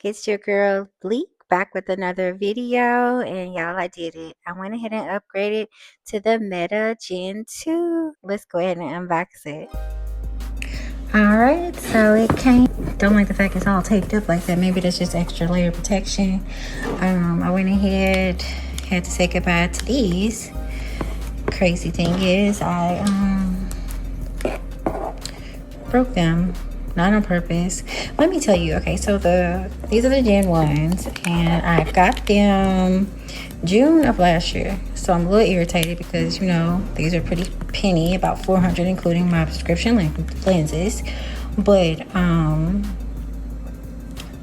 It's your girl Bleak back with another video, and y'all, I did it. I went ahead and upgraded to the Meta Gen 2. Let's go ahead and unbox it. Alright, so it came. Don't like the fact it's all taped up like that. Maybe that's just extra layer protection. I went ahead, had to say goodbye to these. Crazy thing is I broke them. Not on purpose. Let me tell you. Okay, so these are the Gen 1s, and I got them June of last year. So I'm a little irritated because, you know, these are pretty penny, about $400 including my prescription lenses. But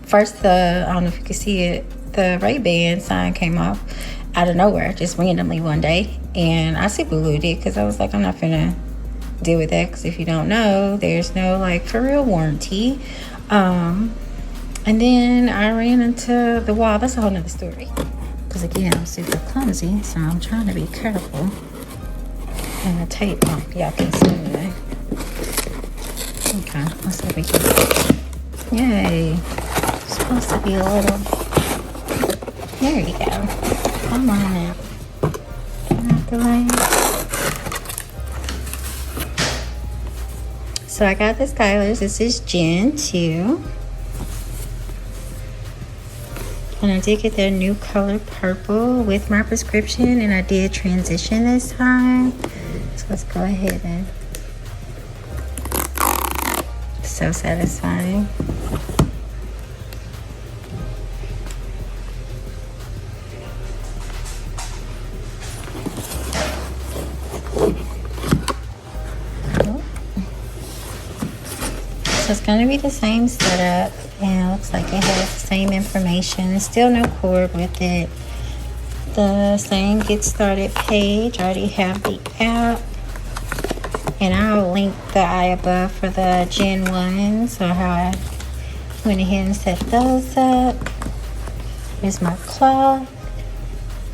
first, I don't know if you can see it, the Ray-Ban sign came off out of nowhere, just randomly one day, and I super glued it because I was like, I'm not finna deal with that, because if you don't know, there's no like for real warranty. And then I ran into the wall. That's a whole nother story, because again, I'm super clumsy, so I'm trying to be careful. And the tape, y'all can see me. Okay, let's see if we can. Yay, it's supposed to be a little. There you go. Come on now. Not the way. So I got the Skylers. This is Gen 2. And I did get their new color purple with my prescription, and I did transition this time. So let's go ahead and. So satisfying. So it's going to be the same setup, and it looks like it has the same information. There's still no cord with it. The same get started page. I already have the app, and I'll link the eye above for the Gen 1s, or how I went ahead and set those up. Here's my cloth.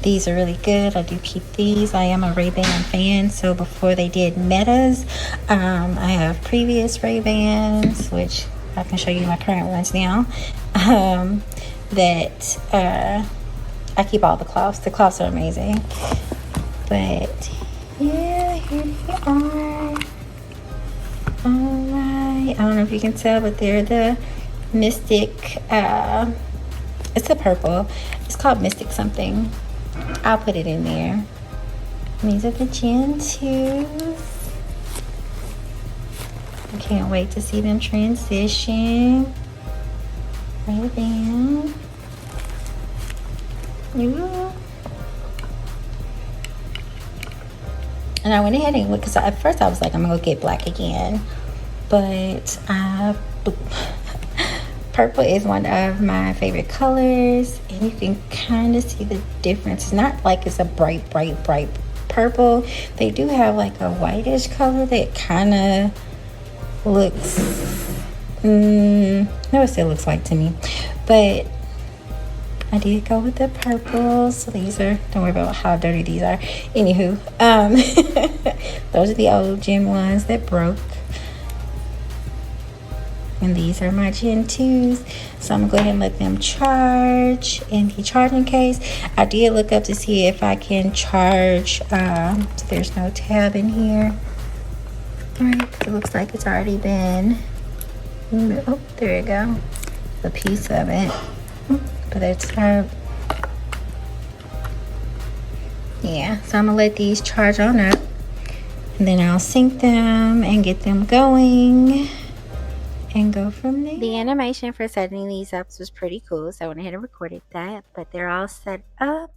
These are really good. I do keep these. I am a Ray-Ban fan, so before they did Metas, I have previous Ray-Bans, which I can show you my current ones now, that I keep all the cloths. The cloths are amazing. But yeah, here they are. Alright, I don't know if you can tell, but they're the Mystic, it's a purple. It's called Mystic something. I'll put it in there. These are the Gen 2s. I can't wait to see them transition. Right then. And I went ahead and, because at first I was like, I'm gonna go get black again. But purple is one of my favorite colors, and you can kind of see the difference. It's not like it's a bright purple. They do have like a whitish color that kind of looks, no, it still looks white to me. But I did go with the purple. So these are, don't worry about how dirty these are. Anywho, those are the old Gen 1s that broke. And these are my Gen 2s. So I'm going to go ahead and let them charge in the charging case. I did look up to see if I can charge. So there's no tab in here. Alright, it looks like it's already been. Oh, there you go. A piece of it. But it's yeah, so I'm going to let these charge on up. And then I'll sync them and get them going. And go from there. The animation for setting these up was pretty cool, so I went ahead and recorded that. But they're all set up,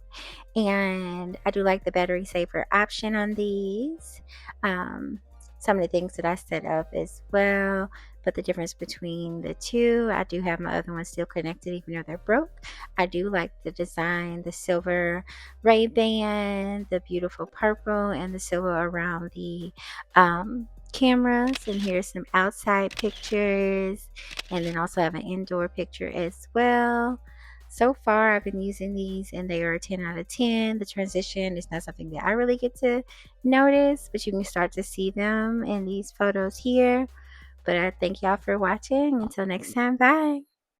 and I do like the battery saver option on these. Some of the things that I set up as well, but the difference between the two, I do have my other ones still connected even though they're broke. I do like the design, the silver Ray-Ban, the beautiful purple, and the silver around the cameras. And here's some outside pictures, and then also have an indoor picture as well. So far I've been using these, and they are a 10 out of 10. The transition is not something that I really get to notice, but you can start to see them in these photos here. But I thank y'all for watching. Until next time, bye.